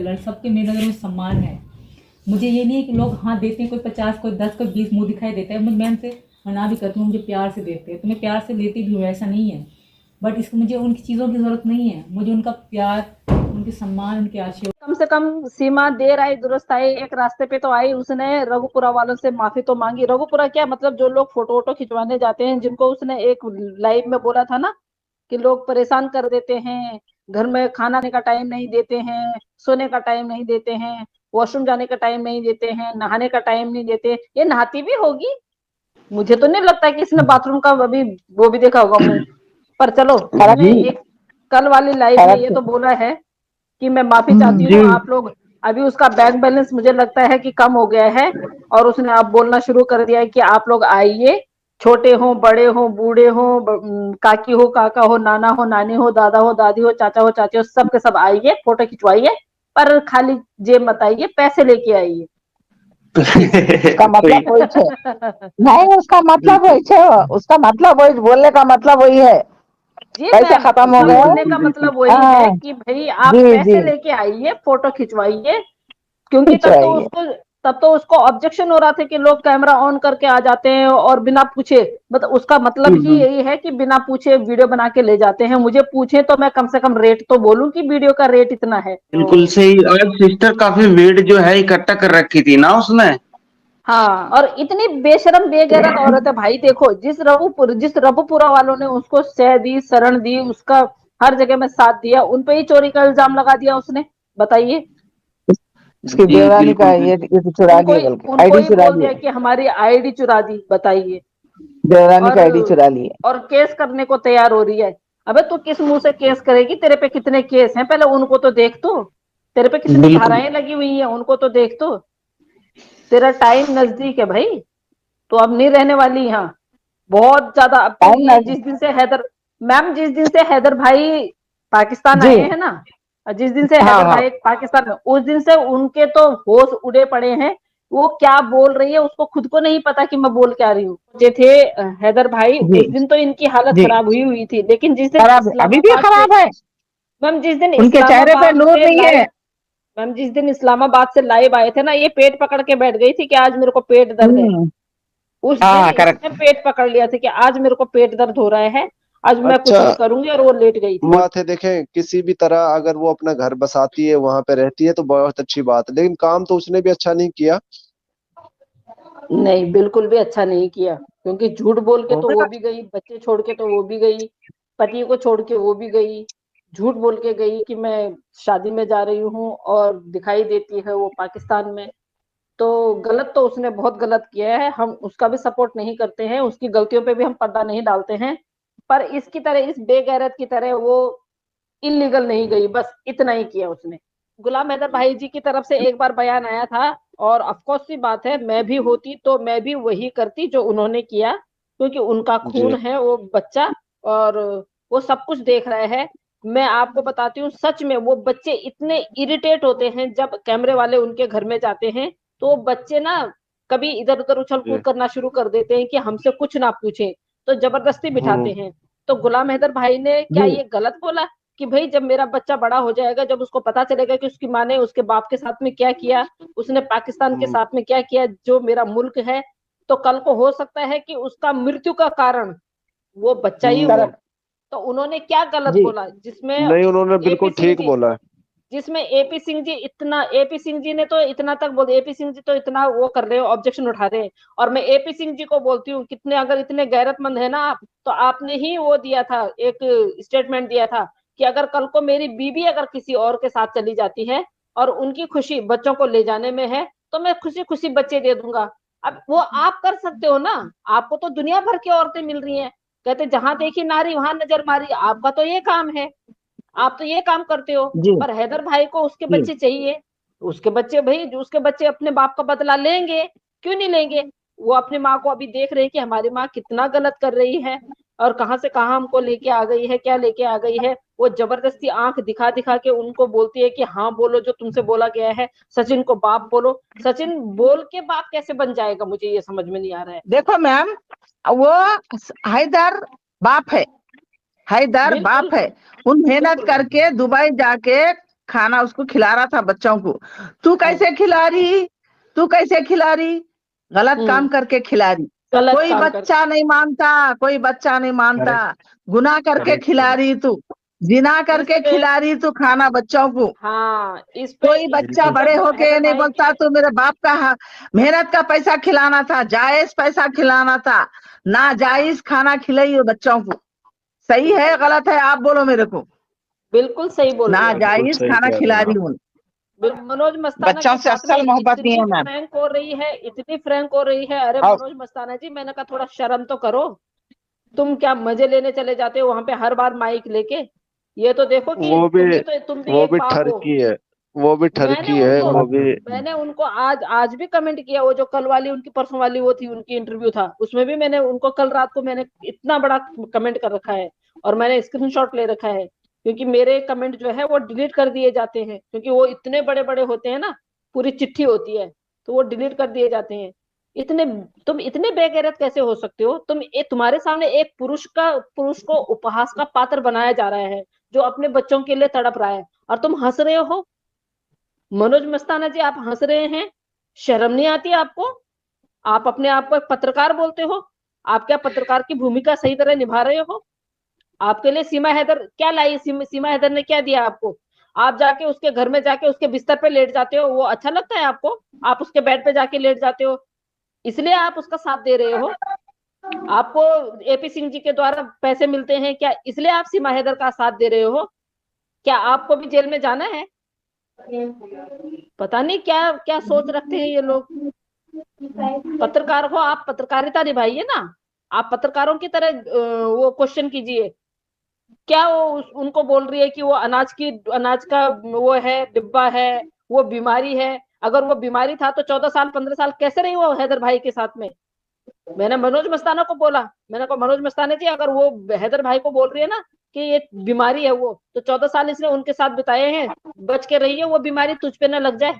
चल रहा है, सबके मेरी नज़र में सम्मान है। मुझे ये नहीं है कि लोग हाँ देते हैं, कोई 50 कोई 10 कोई 20 मुँह दिखाई देता है, मैं उनसे मना भी करती हूँ, मुझे प्यार से देते हैं तो मैं प्यार से लेती भी हूँ, ऐसा नहीं है। बट इसको मुझे उनकी चीज़ों की ज़रूरत नहीं है, मुझे उनका प्यार, उनके सम्मान, उनके आशीर्वाद। कम से कम सीमा देर आई दुरुस्त आई, एक रास्ते पे तो आई। उसने रघुपुरा वालों से माफी तो मांगी। रघुपुरा क्या मतलब, जो लोग फोटो वोटो खिंचवाने जाते हैं, जिनको उसने एक लाइव में बोला था ना कि लोग परेशान कर देते हैं, घर में खाना का टाइम नहीं देते हैं, सोने का टाइम नहीं देते हैं, वॉशरूम जाने का टाइम नहीं देते हैं, नहाने का टाइम नहीं देते। ये नहाती भी होगी, मुझे तो नहीं लगता कि इसने बाथरूम का अभी वो भी देखा होगा मुंह। पर चलो, इसने जी एक कल वाली लाइव में ये तो बोला है कि मैं माफी चाहती जी हूँ आप लोग। अभी उसका बैंक बैलेंस मुझे लगता है कि कम हो गया है, और उसने अब बोलना शुरू कर दिया है कि आप लोग आइए, छोटे हो बड़े हो बूढ़े हो, काकी हो काका हो, नाना हो नानी हो, दादा हो दादी हो, चाचा हो चाची हो, सब के सब आइए, फोटो खिंचवाइए, पर खाली जेब मत आइए, पैसे लेके आइए। उसका मतलब वही है। नहीं, उसका मतलब वही है, उसका मतलब वही, बोलने का मतलब वही है। जी पैसे मैम, खत्म हो उसका गए। बोलने का मतलब वही है हाँ कि भाई आप जी जी, पैसे लेके आइए, फोटो खिंचवाइए। क्योंकि खिंचवाइए। तब तो उसको ऑब्जेक्शन हो रहा था कि लोग कैमरा ऑन करके आ जाते हैं और बिना पूछे, मतलब उसका मतलब ही यही है कि बिना पूछे वीडियो बना के ले जाते हैं। मुझे पूछे तो मैं कम से कम रेट तो बोलूं कि वीडियो का रेट इतना है। बिल्कुल सही। और सिस्टर काफी वेट जो है इकट्ठा कर रखी थी ना उसने। हाँ, और इतनी बेशरम बेगैरत औरत है भाई। देखो, जिस रघुपुरा वालों ने उसको सह दी, शरण दी, उसका हर जगह में साथ दिया, उन पे ही चोरी का इल्जाम लगा दिया उसने। बताइए। उसकी जी देवरानी का बिल्कुल बिल्कुल। ये तो चुरा उनको लिए, ही बल्कि उनको आईडी ही चुरा बोल लिए। दिया कि हमारी आईडी चुरा दी। बताइए। देवरानी और का आईडी चुरा लिए। और केस करने को तैयार हो रही है। अबे तू किस मुंह से केस करेगी? तेरे पे कितने केस हैं, पहले उनको तो देख। तो तेरे पे कितनी बिल्कुल धाराएं लगी हुई हैं, उनको तो देख। तो तेरा टाइम नजदीक है भाई, तो अब नहीं रहने वाली यहाँ, बहुत ज्यादा। अब तो टाइम ये नहीं। जिस दिन से हैदर मैम, जिस दिन से हैदर भाई पाकिस्तान जी आए हैं ना, जिस दिन से हाँ हैदर हाँ। भाई पाकिस्तान में, उस दिन से उनके तो होश उड़े पड़े हैं। वो क्या बोल रही है उसको खुद को नहीं पता कि मैं बोल क्या रही हूँ। ये थे हैदर भाई, जी उस दिन तो इनकी हालत जी, खराब हुई हुई थी, लेकिन जिस दिन खराब है, अभी भी इस्लामाबाद से खराब है। मैम जिस दिन उनके चेहरे पे इस्लामाबाद नूर से नहीं है। लाइव मैम जिस दिन इस्लामाबाद से लाइव आए थे ना, ये पेट पकड़ के बैठ गई थी कि आज मेरे को पेट दर्द है। हम्म। उस दिन हाँ इसने करेक्ट। पेट पकड़ लिया था कि आज मेरे को पेट दर्द हो रहा है, आज मैं कुछ अच्छा, नहीं करूंगी, और वो लेट गई थी। बात है, देखें किसी भी तरह अगर वो अपना घर बसाती है, वहां पे रहती है तो बहुत अच्छी बात है, लेकिन काम तो उसने भी अच्छा नहीं किया। नहीं, बिल्कुल भी अच्छा नहीं किया, क्योंकि झूठ बोल के तो वो भी गई, बच्चे छोड़ के तो वो भी गई, पति को छोड़ के वो भी गई। झूठ बोल के गई कि मैं शादी में जा रही हूँ, और दिखाई देती है वो पाकिस्तान में। तो गलत तो उसने बहुत गलत किया है, हम उसका भी सपोर्ट नहीं करते हैं, उसकी गलतियों पे भी हम पर्दा नहीं डालते हैं। पर इसकी तरह, इस बेगैरत की तरह वो इलीगल नहीं गई, बस इतना ही किया उसने। गुलाम हैदर भाई जी की तरफ से एक बार बयान आया था, और ऑफकोर्स सी बात है, मैं भी होती तो मैं भी वही करती जो उन्होंने किया, क्योंकि उनका खून जी है वो बच्चा, और वो सब कुछ देख रहा है। मैं आपको बताती हूँ, सच में वो बच्चे इतने इरिटेट होते हैं जब कैमरे वाले उनके घर में जाते हैं, तो वो बच्चे ना कभी इधर उधर उछल जी। कूद करना शुरू कर देते हैं कि हमसे कुछ ना पूछे, तो जबरदस्ती बिठाते हम्म। हैं। तो गुलाम हैदर भाई ने क्या जी ये गलत बोला कि भाई जब मेरा बच्चा बड़ा हो जाएगा, जब उसको पता चलेगा कि उसकी माँ ने उसके बाप के साथ में क्या किया, उसने पाकिस्तान के हम्म। साथ में क्या किया, जो मेरा मुल्क है, तो कल को हो सकता है कि उसका मृत्यु का कारण वो बच्चा ही हो। करेक्ट। तो उन्होंने क्या गलत जी बोला जिसमें नहीं, उन्होंने एपी बिल्कुल सिंह ठीक जी बोला है। जिसमें एपी सिंह जी ने तो इतना तक बोल, एपी सिंह जी तो इतना वो कर रहे हो, ऑब्जेक्शन उठा रहे हैं। और मैं एपी सिंह जी को बोलती हूँ, कितने अगर इतने गैरतमंद है ना आप, तो आपने ही वो दिया था, एक स्टेटमेंट दिया था कि अगर कल को मेरी बीबी अगर किसी और के साथ चली जाती है, और उनकी खुशी बच्चों को ले जाने में है, तो मैं खुशी खुशी बच्चे दे दूंगा। अब वो आप कर सकते हो ना, आपको तो दुनिया भर की औरतें मिल रही हैं। कहते जहां देखी नारी वहां नजर मारी, आपका तो ये काम है, आप तो ये काम करते हो। जी पर हैदर भाई को उसके जी। बच्चे चाहिए। उसके बच्चे भाई, जो उसके बच्चे अपने बाप का बदला लेंगे, क्यों नहीं लेंगे? वो अपनी माँ को अभी देख रहे हैं कि हमारी माँ कितना गलत कर रही है, और कहां से कहां हमको लेके आ गई है, क्या लेके आ गई है। वो जबरदस्ती आंख दिखा दिखा के उनको बोलती है कि हाँ बोलो जो तुमसे बोला गया है, सचिन को बाप बोलो। सचिन बोल के बाप कैसे बन जाएगा, मुझे ये समझ में नहीं आ रहा है। देखो मैम, वो हैदर बाप है, हैदर बिल्कुल बाप है। उन मेहनत बिल्कुल। करके दुबई जाके खाना उसको खिला रहा था बच्चों को। तू कैसे खिला रही, तू कैसे खिला रही, गलत काम करके खिला रही। गलत कोई काम कर बच्चा नहीं मानता, कोई बच्चा नहीं मानता। गुनाह करके करेक्ट खिला रही तू, जिना करके इस पे खिला रही तू खाना बच्चों को। हाँ, इस पे कोई इस बच्चा पे बड़े जब होके हैदर ये नहीं भाई बोलता के तो मेरे बाप का मेहनत का पैसा खिलाना था, जायज पैसा खिलाना था, ना जायज खाना खिलाई हो बच्चों को। सही है गलत है आप बोलो मेरे को। बिल्कुल सही बोल रहे ना हो। बिल्कुल जायज सही खाना कह रहे खिला हो रही आप। हूँ। मनोज मस्ताना बच्चों के से साथ में असल मोहब्बत नहीं इतनी है मैम। फ्रैंक हो रही है, इतनी फ्रैंक हो रही है। अरे अब मनोज मस्ताना जी, मैंने कहा थोड़ा शर्म तो करो। तुम क्या मजे लेने चले जाते हो वहां पे हर बार माइक लेके? ये तो देखो कि वो भी तुम भी वो एक भी बाप हो। ठरकी है, वो भी मैंने ठरकी है, उनको वो भी। मैंने उनको आज आज भी कमेंट किया। वो जो कल वाली उनकी परसों वाली वो थी, उनकी इंटरव्यू था, उसमें भी मैंने उनको कल रात को मैंने इतना बड़ा कमेंट कर रखा है और मैंने स्क्रीनशॉट ले रखा है, क्योंकि मेरे कमेंट जो है वो डिलीट कर दिए जाते हैं, क्योंकि वो इतने बड़े बड़े होते हैं ना, पूरी चिट्ठी होती है, तो वो डिलीट कर दिए जाते हैं। इतने तुम इतने बेगैरत कैसे हो सकते हो? तुम्हारे सामने एक पुरुष को उपहास का पात्र बनाया जा रहा है, जो अपने बच्चों के लिए तड़प रहा है, और तुम हंस रहे हो। मनोज मस्ताना जी, आप हंस रहे हैं, शर्म नहीं आती आपको? आप अपने आप को एक पत्रकार बोलते हो? आप क्या पत्रकार की भूमिका सही तरह निभा रहे हो? आपके लिए सीमा हैदर क्या लाई? सीमा हैदर ने क्या दिया आपको? आप जाके उसके घर में जाके उसके बिस्तर पे लेट जाते हो, वो अच्छा लगता है आपको? आप उसके बेड पे जाके लेट जाते हो, इसलिए आप उसका साथ दे रहे हो? आपको एपी सिंह जी के द्वारा पैसे मिलते हैं क्या, इसलिए आप सीमा हैदर का साथ दे रहे हो? क्या आपको भी जेल में जाना है? पता नहीं क्या क्या सोच रखते हैं ये लोग। पत्रकार हो आप, पत्रकारिता निभाइए ना। आप पत्रकारों की तरह वो क्वेश्चन कीजिए। क्या वो उनको बोल रही है कि वो अनाज का वो है, डिब्बा है, वो बीमारी है? अगर वो बीमारी था तो 14 साल 15 साल कैसे रही वो हैदर भाई के साथ में? मैंने मनोज मस्ताना को बोला, मैंने कहा मनोज मस्ताना जी, अगर वो हैदर भाई को बोल रही है ना कि ये बीमारी है, वो तो 14 साल इसने उनके साथ बिताए हैं, बच के रहिए वो बीमारी तुझ पे ना लग जाए।